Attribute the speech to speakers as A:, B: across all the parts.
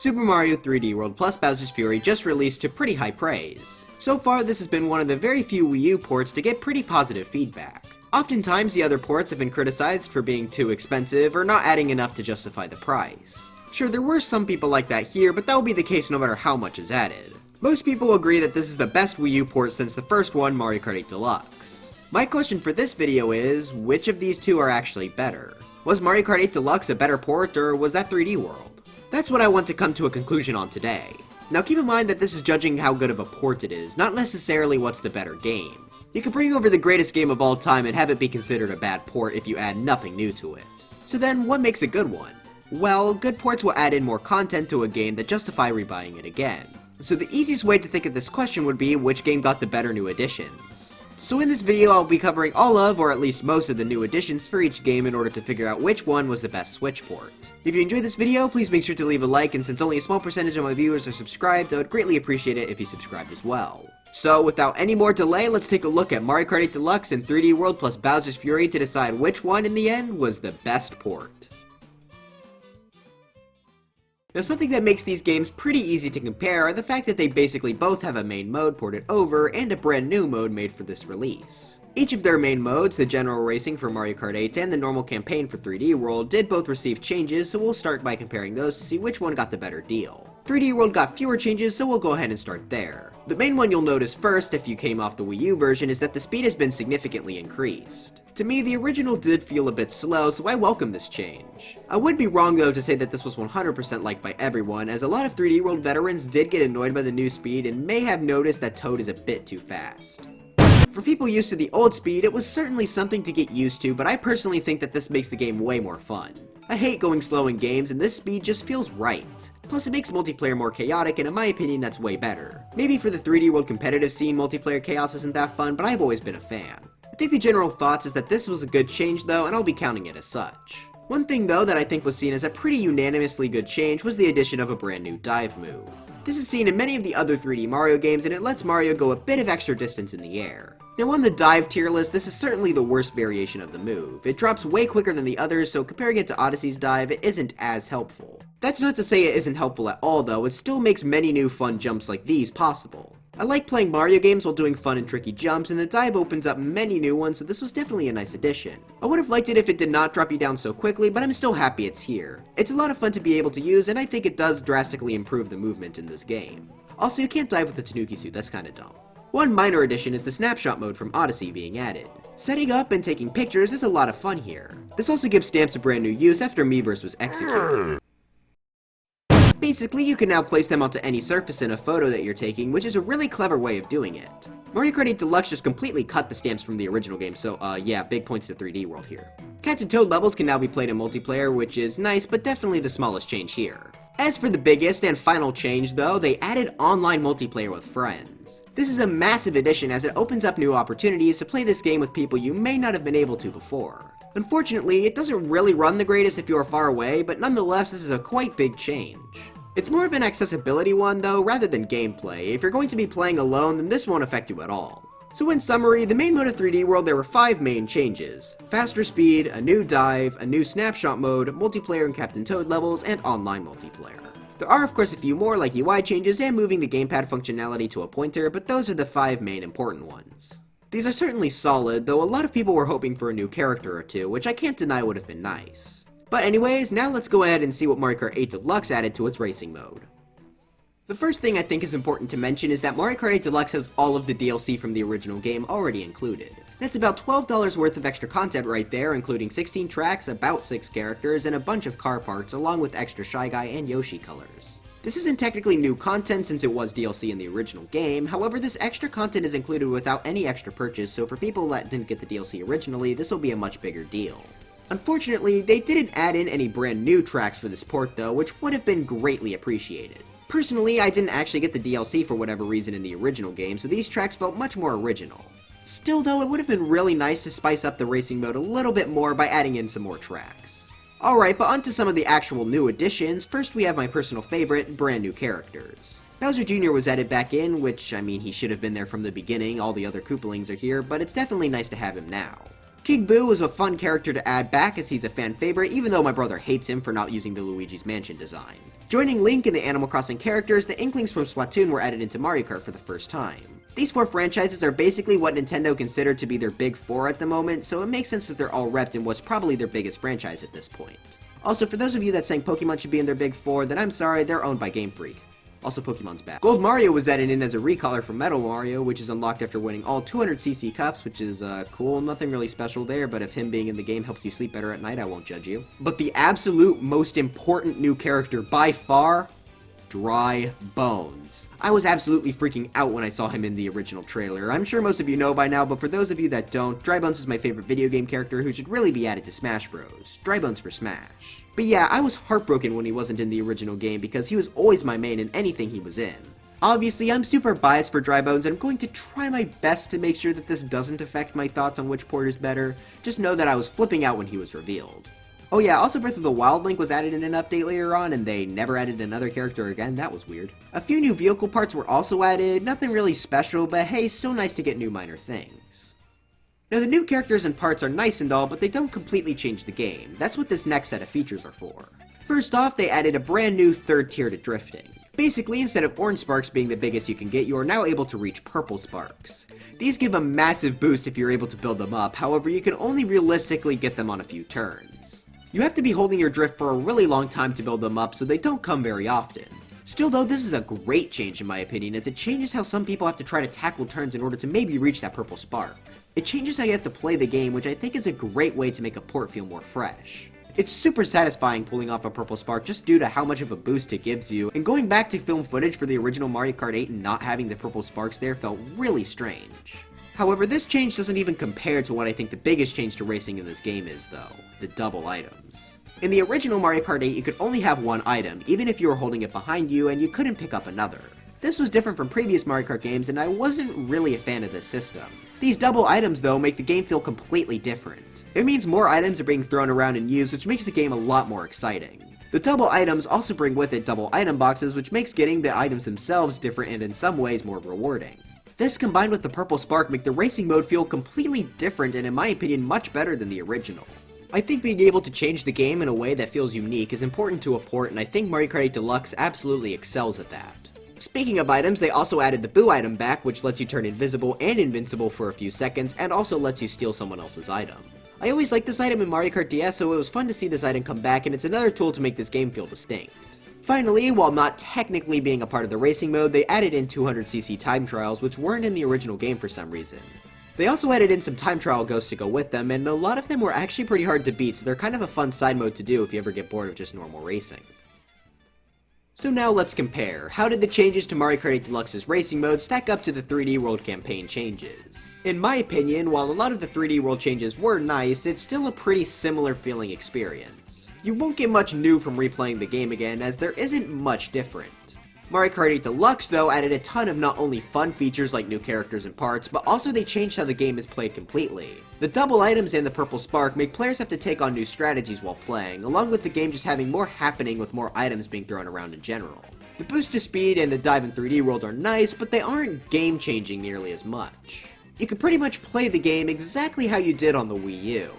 A: Super Mario 3D World plus Bowser's Fury just released to pretty high praise. So far, this has been one of the very few Wii U ports to get pretty positive feedback. Oftentimes, the other ports have been criticized for being too expensive or not adding enough to justify the price. Sure, there were some people like that here, but that will be the case no matter how much is added. Most people agree that this is the best Wii U port since the first one, Mario Kart 8 Deluxe. My question for this video is, which of these two are actually better? Was Mario Kart 8 Deluxe a better port, or was that 3D World? That's what I want to come to a conclusion on today. Now keep in mind that this is judging how good of a port it is, not necessarily what's the better game. You can bring over the greatest game of all time and have it be considered a bad port if you add nothing new to it. So then, what makes a good one? Well, good ports will add in more content to a game that justify rebuying it again. So the easiest way to think of this question would be which game got the better new additions. So in this video I'll be covering all of, or at least most of the new additions for each game in order to figure out which one was the best Switch port. If you enjoyed this video, please make sure to leave a like, and since only a small percentage of my viewers are subscribed, I would greatly appreciate it if you subscribed as well. So without any more delay, let's take a look at Mario Kart 8 Deluxe and 3D World plus Bowser's Fury to decide which one in the end was the best port. Now something that makes these games pretty easy to compare are the fact that they basically both have a main mode ported over and a brand new mode made for this release. Each of their main modes, the general racing for Mario Kart 8 and the normal campaign for 3D World, did both receive changes, so we'll start by comparing those to see which one got the better deal. 3D World got fewer changes, so we'll go ahead and start there. The main one you'll notice first if you came off the Wii U version is that the speed has been significantly increased. To me, the original did feel a bit slow, so I welcome this change. I would be wrong though to say that this was 100% liked by everyone, as a lot of 3D World veterans did get annoyed by the new speed and may have noticed that Toad is a bit too fast. For people used to the old speed, it was certainly something to get used to, but I personally think that this makes the game way more fun. I hate going slow in games, and this speed just feels right. Plus it makes multiplayer more chaotic, and in my opinion that's way better. Maybe for the 3D World competitive scene, multiplayer chaos isn't that fun, but I've always been a fan. I think the general thoughts is that this was a good change though, and I'll be counting it as such. One thing though that I think was seen as a pretty unanimously good change was the addition of a brand new dive move. This is seen in many of the other 3D Mario games, and it lets Mario go a bit of extra distance in the air. Now on the dive tier list, this is certainly the worst variation of the move. It drops way quicker than the others, so comparing it to Odyssey's dive, it isn't as helpful. That's not to say it isn't helpful at all though, it still makes many new fun jumps like these possible. I like playing Mario games while doing fun and tricky jumps, and the dive opens up many new ones, so this was definitely a nice addition. I would have liked it if it did not drop you down so quickly, but I'm still happy it's here. It's a lot of fun to be able to use, and I think it does drastically improve the movement in this game. Also, you can't dive with the Tanuki suit, that's kinda dumb. One minor addition is the snapshot mode from Odyssey being added. Setting up and taking pictures is a lot of fun here. This also gives stamps a brand new use after Miiverse was executed. Basically, you can now place them onto any surface in a photo that you're taking, which is a really clever way of doing it. Mario Kart 8 Deluxe just completely cut the stamps from the original game, so yeah, big points to 3D World here. Captain Toad levels can now be played in multiplayer, which is nice, but definitely the smallest change here. As for the biggest and final change though, they added online multiplayer with friends. This is a massive addition as it opens up new opportunities to play this game with people you may not have been able to before. Unfortunately, it doesn't really run the greatest if you are far away, but nonetheless this is a quite big change. It's more of an accessibility one though, rather than gameplay. If you're going to be playing alone, then this won't affect you at all. So in summary, the main mode of 3D World, there were 5 main changes. Faster speed, a new dive, a new snapshot mode, multiplayer and Captain Toad levels, and online multiplayer. There are of course a few more like UI changes and moving the gamepad functionality to a pointer, but those are the 5 main important ones. These are certainly solid, though a lot of people were hoping for a new character or two, which I can't deny would have been nice. But anyways, now let's go ahead and see what Mario Kart 8 Deluxe added to its racing mode. The first thing I think is important to mention is that Mario Kart 8 Deluxe has all of the DLC from the original game already included. That's about $12 worth of extra content right there, including 16 tracks, about 6 characters, and a bunch of car parts, along with extra Shy Guy and Yoshi colors. This isn't technically new content since it was DLC in the original game, however this extra content is included without any extra purchase, so for people that didn't get the DLC originally, this will be a much bigger deal. Unfortunately, they didn't add in any brand new tracks for this port though, which would have been greatly appreciated. Personally, I didn't actually get the DLC for whatever reason in the original game, so these tracks felt much more original. Still though, it would have been really nice to spice up the racing mode a little bit more by adding in some more tracks. Alright, but onto some of the actual new additions. First we have my personal favorite, brand new characters. Bowser Jr. was added back in, which, I mean, he should have been there from the beginning, all the other Koopalings are here, but it's definitely nice to have him now. King Boo was a fun character to add back as he's a fan favorite, even though my brother hates him for not using the Luigi's Mansion design. Joining Link and the Animal Crossing characters, the Inklings from Splatoon were added into Mario Kart for the first time. These 4 franchises are basically what Nintendo considered to be their big 4 at the moment, so it makes sense that they're all repped in what's probably their biggest franchise at this point. Also, for those of you that saying Pokemon should be in their big 4, then I'm sorry, they're owned by Game Freak. Also, Pokemon's back. Gold Mario was added in as a recolor from Metal Mario, which is unlocked after winning all 200cc cups, which is cool. Nothing really special there, but if him being in the game helps you sleep better at night, I won't judge you. But the absolute most important new character by far, Dry Bones. I was absolutely freaking out when I saw him in the original trailer. I'm sure most of you know by now, but for those of you that don't, Dry Bones is my favorite video game character who should really be added to Smash Bros. Dry Bones for Smash. But yeah, I was heartbroken when he wasn't in the original game because he was always my main in anything he was in. Obviously, I'm super biased for Dry Bones and I'm going to try my best to make sure that this doesn't affect my thoughts on which port is better. Just know that I was flipping out when he was revealed. Oh yeah, also Breath of the Wild Link was added in an update later on, and they never added another character again. That was weird. A few new vehicle parts were also added, nothing really special, but hey, still nice to get new minor things. Now the new characters and parts are nice and all, but they don't completely change the game. That's what this next set of features are for. First off, they added a brand new third tier to drifting. Basically, instead of orange sparks being the biggest you can get, you are now able to reach purple sparks. These give a massive boost if you're able to build them up, however you can only realistically get them on a few turns. You have to be holding your drift for a really long time to build them up, so they don't come very often. Still though, this is a great change in my opinion, as it changes how some people have to try to tackle turns in order to maybe reach that purple spark. It changes how you have to play the game, which I think is a great way to make a port feel more fresh. It's super satisfying pulling off a purple spark just due to how much of a boost it gives you, and going back to film footage for the original Mario Kart 8 and not having the purple sparks there felt really strange. However, this change doesn't even compare to what I think the biggest change to racing in this game is though, the double items. In the original Mario Kart 8, you could only have one item, even if you were holding it behind you, and you couldn't pick up another. This was different from previous Mario Kart games, and I wasn't really a fan of this system. These double items, though, make the game feel completely different. It means more items are being thrown around and used, which makes the game a lot more exciting. The double items also bring with it double item boxes, which makes getting the items themselves different and in some ways more rewarding. This combined with the purple spark make the racing mode feel completely different and in my opinion much better than the original. I think being able to change the game in a way that feels unique is important to a port, and I think Mario Kart 8 Deluxe absolutely excels at that. Speaking of items, they also added the Boo item back, which lets you turn invisible and invincible for a few seconds, and also lets you steal someone else's item. I always liked this item in Mario Kart DS, so it was fun to see this item come back, and it's another tool to make this game feel distinct. Finally, while not technically being a part of the racing mode, they added in 200cc time trials, which weren't in the original game for some reason. They also added in some time trial ghosts to go with them, and a lot of them were actually pretty hard to beat, so they're kind of a fun side mode to do if you ever get bored of just normal racing. So now let's compare. How did the changes to Mario Kart 8 Deluxe's racing mode stack up to the 3D World campaign changes? In my opinion, while a lot of the 3D World changes were nice, it's still a pretty similar feeling experience. You won't get much new from replaying the game again, as there isn't much different. Mario Kart 8 Deluxe, though, added a ton of not only fun features like new characters and parts, but also they changed how the game is played completely. The double items and the purple spark make players have to take on new strategies while playing, along with the game just having more happening with more items being thrown around in general. The boost to speed and the dive in 3D World are nice, but they aren't game-changing nearly as much. You can pretty much play the game exactly how you did on the Wii U.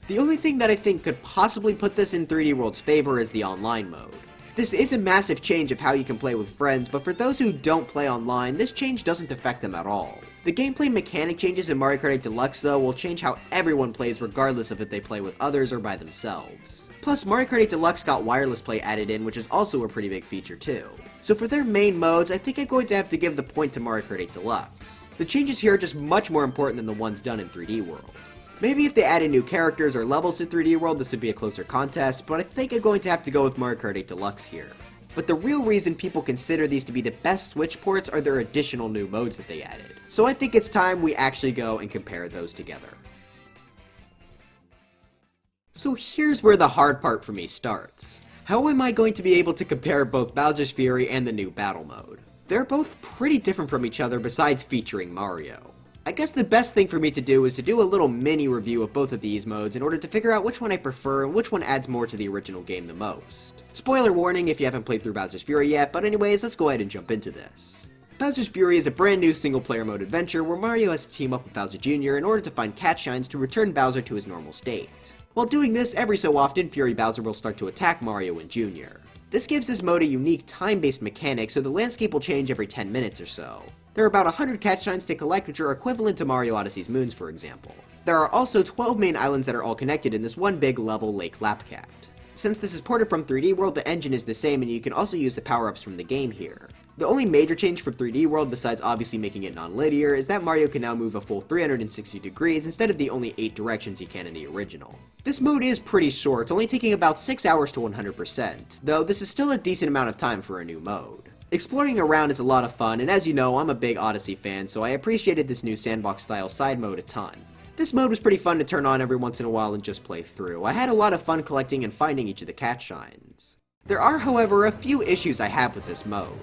A: The only thing that I think could possibly put this in 3D World's favor is the online mode. This is a massive change of how you can play with friends, but for those who don't play online, this change doesn't affect them at all. The gameplay mechanic changes in Mario Kart 8 Deluxe, though, will change how everyone plays regardless of if they play with others or by themselves. Plus, Mario Kart 8 Deluxe got wireless play added in, which is also a pretty big feature too. So for their main modes, I think I'm going to have to give the point to Mario Kart 8 Deluxe. The changes here are just much more important than the ones done in 3D World. Maybe if they added new characters or levels to 3D World, this would be a closer contest, but I think I'm going to have to go with Mario Kart 8 Deluxe here. But the real reason people consider these to be the best Switch ports are their additional new modes that they added. So I think it's time we actually go and compare those together. So here's where the hard part for me starts. How am I going to be able to compare both Bowser's Fury and the new battle mode? They're both pretty different from each other besides featuring Mario. I guess the best thing for me to do is to do a little mini review of both of these modes in order to figure out which one I prefer and which one adds more to the original game the most. Spoiler warning if you haven't played through Bowser's Fury yet, but anyways, let's go ahead and jump into this. Bowser's Fury is a brand new single-player mode adventure where Mario has to team up with Bowser Jr. in order to find cat shines to return Bowser to his normal state. While doing this, every so often, Fury Bowser will start to attack Mario and Jr. This gives this mode a unique time-based mechanic, so the landscape will change every 10 minutes or so. There are about 100 cat shines to collect, which are equivalent to Mario Odyssey's moons, for example. There are also 12 main islands that are all connected in this one big level Lake Lapcat. Since this is ported from 3D World, the engine is the same and you can also use the power-ups from the game here. The only major change from 3D World, besides obviously making it non-linear, is that Mario can now move a full 360 degrees instead of the only 8 directions he can in the original. This mode is pretty short, only taking about 6 hours to 100%, though this is still a decent amount of time for a new mode. Exploring around is a lot of fun, and as you know, I'm a big Odyssey fan, so I appreciated this new sandbox-style side mode a ton. This mode was pretty fun to turn on every once in a while and just play through. I had a lot of fun collecting and finding each of the cat shines. There are, however, a few issues I have with this mode.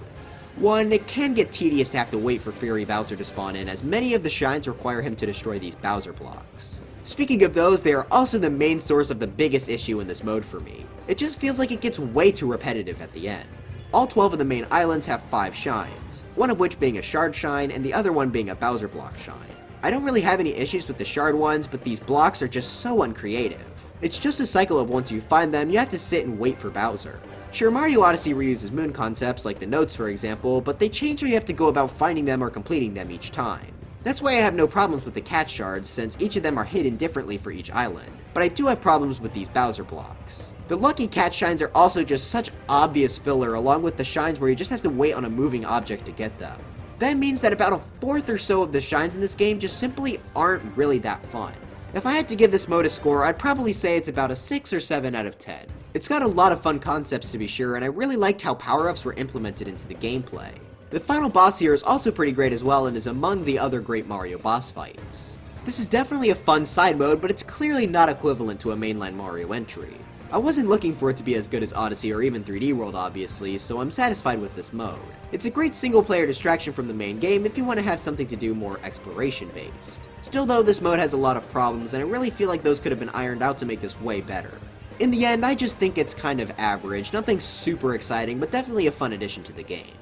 A: One, it can get tedious to have to wait for Fury Bowser to spawn in, as many of the shines require him to destroy these Bowser blocks. Speaking of those, they are also the main source of the biggest issue in this mode for me. It just feels like it gets way too repetitive at the end. All 12 of the main islands have 5 shines, one of which being a shard shine and the other one being a Bowser block shine. I don't really have any issues with the shard ones, but these blocks are just so uncreative. It's just a cycle of once you find them, you have to sit and wait for Bowser. Sure, Mario Odyssey reuses moon concepts, like the notes for example, but they change how you have to go about finding them or completing them each time. That's why I have no problems with the cat shards, since each of them are hidden differently for each island, but I do have problems with these Bowser blocks. The lucky cat shines are also just such obvious filler, along with the shines where you just have to wait on a moving object to get them. That means that about a fourth or so of the shines in this game just simply aren't really that fun. If I had to give this mode a score, I'd probably say it's about a 6 or 7 out of 10. It's got a lot of fun concepts to be sure, and I really liked how power-ups were implemented into the gameplay. The final boss here is also pretty great as well and is among the other great Mario boss fights. This is definitely a fun side mode, but it's clearly not equivalent to a mainline Mario entry. I wasn't looking for it to be as good as Odyssey or even 3D World obviously, so I'm satisfied with this mode. It's a great single player distraction from the main game if you want to have something to do more exploration based. Still though, this mode has a lot of problems and I really feel like those could have been ironed out to make this way better. In the end, I just think it's kind of average, nothing super exciting, but definitely a fun addition to the game.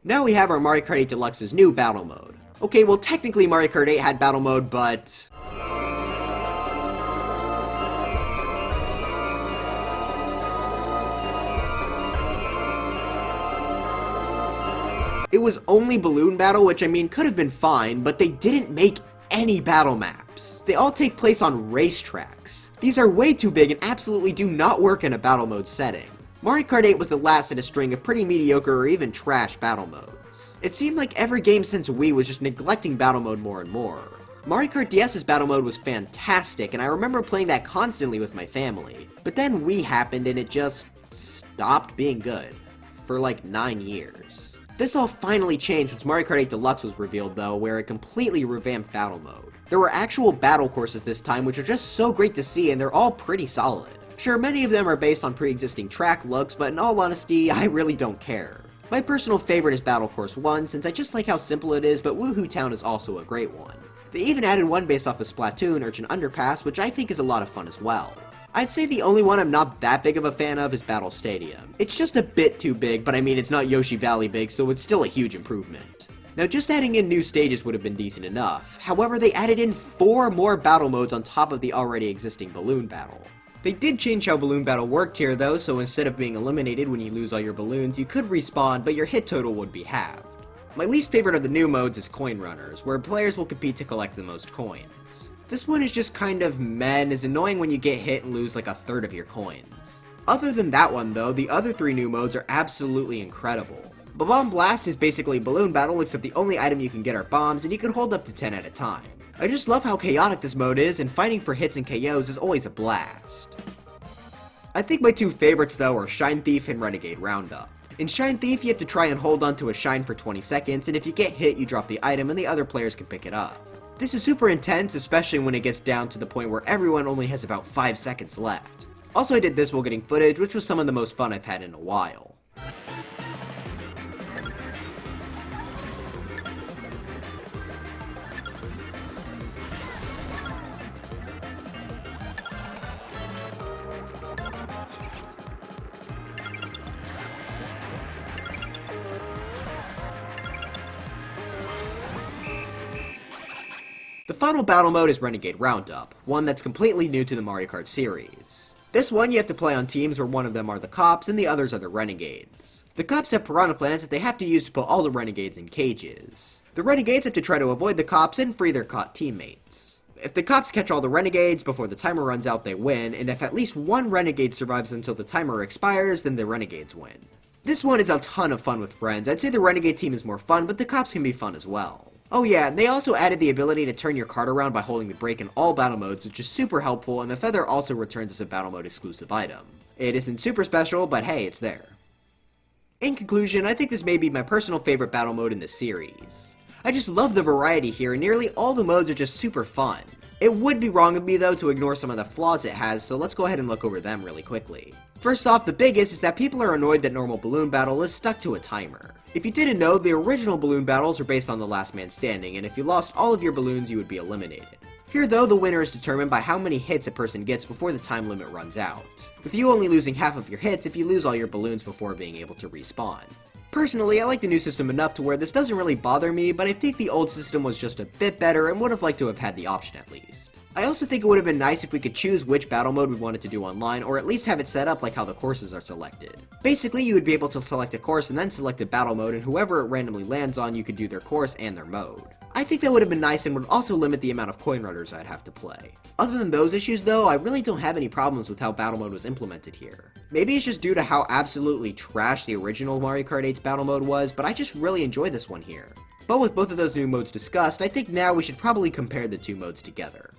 A: Now we have our Mario Kart 8 Deluxe's new battle mode. Okay, well technically Mario Kart 8 had battle mode, but it was only Balloon Battle, which I mean could have been fine, but they didn't make any battle maps. They all take place on racetracks. These are way too big and absolutely do not work in a battle mode setting. Mario Kart 8 was the last in a string of pretty mediocre or even trash battle modes. It seemed like every game since Wii was just neglecting battle mode more and more. Mario Kart DS's battle mode was fantastic, and I remember playing that constantly with my family. But then Wii happened and it just stopped being good. For like 9 years. This all finally changed once Mario Kart 8 Deluxe was revealed though, where it completely revamped battle mode. There were actual battle courses this time, which are just so great to see, and they're all pretty solid. Sure, many of them are based on pre-existing track looks, but in all honesty, I really don't care. My personal favorite is Battle Course 1, since I just like how simple it is, but Woohoo Town is also a great one. They even added one based off of Splatoon, Urchin Underpass, which I think is a lot of fun as well. I'd say the only one I'm not that big of a fan of is Battle Stadium. It's just a bit too big, but I mean it's not Yoshi Valley big, so it's still a huge improvement. Now just adding in new stages would have been decent enough, however they added in 4 more battle modes on top of the already existing Balloon Battle. They did change how Balloon Battle worked here though, so instead of being eliminated when you lose all your balloons, you could respawn, but your hit total would be halved. My least favorite of the new modes is Coin Runners, where players will compete to collect the most coins. This one is just kind of meh and is annoying when you get hit and lose like a third of your coins. Other than that one though, the other 3 new modes are absolutely incredible. Bomb Blast is basically Balloon Battle, except the only item you can get are bombs, and you can hold up to 10 at a time. I just love how chaotic this mode is, and fighting for hits and KOs is always a blast. I think my 2 favorites though are Shine Thief and Renegade Roundup. In Shine Thief, you have to try and hold onto a shine for 20 seconds, and if you get hit, you drop the item and the other players can pick it up. This is super intense, especially when it gets down to the point where everyone only has about 5 seconds left. Also, I did this while getting footage, which was some of the most fun I've had in a while. The final battle mode is Renegade Roundup, one that's completely new to the Mario Kart series. This one you have to play on teams where one of them are the cops and the others are the renegades. The cops have piranha plants that they have to use to put all the renegades in cages. The renegades have to try to avoid the cops and free their caught teammates. If the cops catch all the renegades before the timer runs out, they win, and if at least one renegade survives until the timer expires, then the renegades win. This one is a ton of fun with friends. I'd say the renegade team is more fun, but the cops can be fun as well. Oh yeah, they also added the ability to turn your cart around by holding the brake in all battle modes, which is super helpful, and the feather also returns as a battle mode exclusive item. It isn't super special, but hey, it's there. In conclusion, I think this may be my personal favorite battle mode in the series. I just love the variety here, and nearly all the modes are just super fun. It would be wrong of me though to ignore some of the flaws it has, so let's go ahead and look over them really quickly. First off, the biggest is that people are annoyed that normal balloon battle is stuck to a timer. If you didn't know, the original balloon battles are based on the last man standing, and if you lost all of your balloons you would be eliminated. Here though, the winner is determined by how many hits a person gets before the time limit runs out, with you only losing half of your hits if you lose all your balloons before being able to respawn. Personally, I like the new system enough to where this doesn't really bother me, but I think the old system was just a bit better and would have liked to have had the option at least. I also think it would have been nice if we could choose which battle mode we wanted to do online, or at least have it set up like how the courses are selected. Basically, you would be able to select a course and then select a battle mode, and whoever it randomly lands on, you could do their course and their mode. I think that would have been nice and would also limit the amount of coin runners I'd have to play. Other than those issues though, I really don't have any problems with how battle mode was implemented here. Maybe it's just due to how absolutely trash the original Mario Kart 8's battle mode was, but I just really enjoy this one here. But with both of those new modes discussed, I think now we should probably compare the two modes together.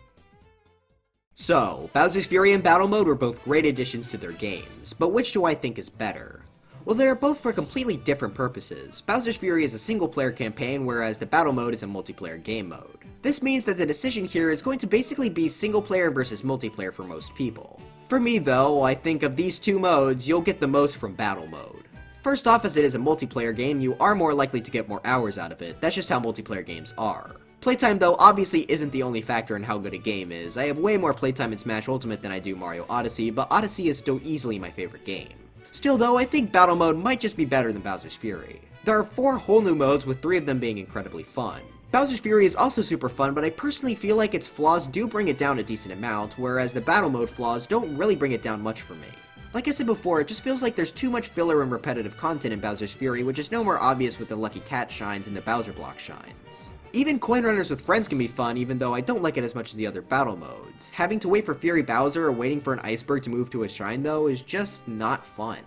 A: So, Bowser's Fury and Battle Mode were both great additions to their games, but which do I think is better? Well, they are both for completely different purposes. Bowser's Fury is a single-player campaign, whereas the Battle Mode is a multiplayer game mode. This means that the decision here is going to basically be single-player versus multiplayer for most people. For me though, I think of these two modes, you'll get the most from Battle Mode. First off, as it is a multiplayer game, you are more likely to get more hours out of it. That's just how multiplayer games are. Playtime though obviously isn't the only factor in how good a game is. I have way more playtime in Smash Ultimate than I do Mario Odyssey, but Odyssey is still easily my favorite game. Still though, I think Battle Mode might just be better than Bowser's Fury. There are 4 whole new modes, with 3 of them being incredibly fun. Bowser's Fury is also super fun, but I personally feel like its flaws do bring it down a decent amount, whereas the Battle Mode flaws don't really bring it down much for me. Like I said before, it just feels like there's too much filler and repetitive content in Bowser's Fury, which is no more obvious with the Lucky Cat shines and the Bowser block shines. Even coin runners with friends can be fun, even though I don't like it as much as the other battle modes. Having to wait for Fury Bowser or waiting for an iceberg to move to a shrine though is just not fun.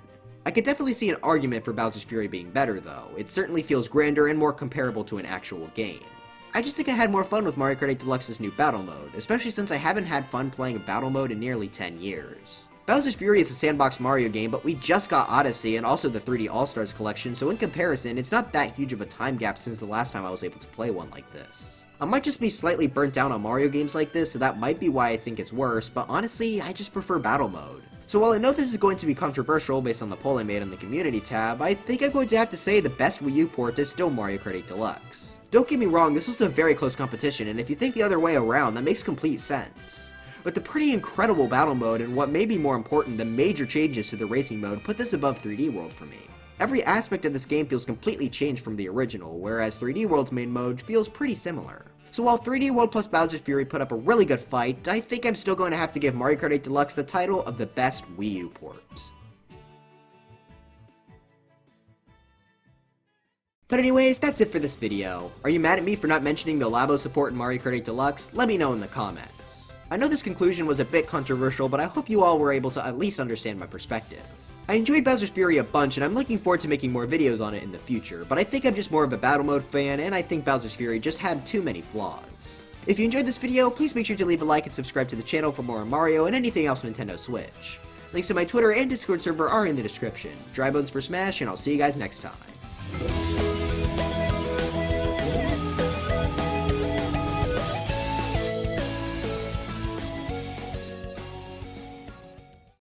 A: I could definitely see an argument for Bowser's Fury being better though. It certainly feels grander and more comparable to an actual game. I just think I had more fun with Mario Kart 8 Deluxe's new battle mode, especially since I haven't had fun playing a battle mode in nearly 10 years. Bowser's Fury is a sandbox Mario game, but we just got Odyssey and also the 3D All-Stars collection, so in comparison, it's not that huge of a time gap since the last time I was able to play one like this. I might just be slightly burnt down on Mario games like this, so that might be why I think it's worse, but honestly, I just prefer battle mode. So while I know this is going to be controversial based on the poll I made on the community tab, I think I'm going to have to say the best Wii U port is still Mario Kart 8 Deluxe. Don't get me wrong, this was a very close competition, and if you think the other way around, that makes complete sense. But the pretty incredible battle mode and what may be more important, the major changes to the racing mode put this above 3D World for me. Every aspect of this game feels completely changed from the original, whereas 3D World's main mode feels pretty similar. So while 3D World plus Bowser's Fury put up a really good fight, I think I'm still going to have to give Mario Kart 8 Deluxe the title of the best Wii U port. But anyways, that's it for this video. Are you mad at me for not mentioning the Labo support in Mario Kart 8 Deluxe? Let me know in the comments. I know this conclusion was a bit controversial, but I hope you all were able to at least understand my perspective. I enjoyed Bowser's Fury a bunch, and I'm looking forward to making more videos on it in the future, but I think I'm just more of a battle mode fan, and I think Bowser's Fury just had too many flaws. If you enjoyed this video, please make sure to leave a like and subscribe to the channel for more on Mario and anything else Nintendo Switch. Links to my Twitter and Discord server are in the description. Dry bones for Smash, and I'll see you guys next time.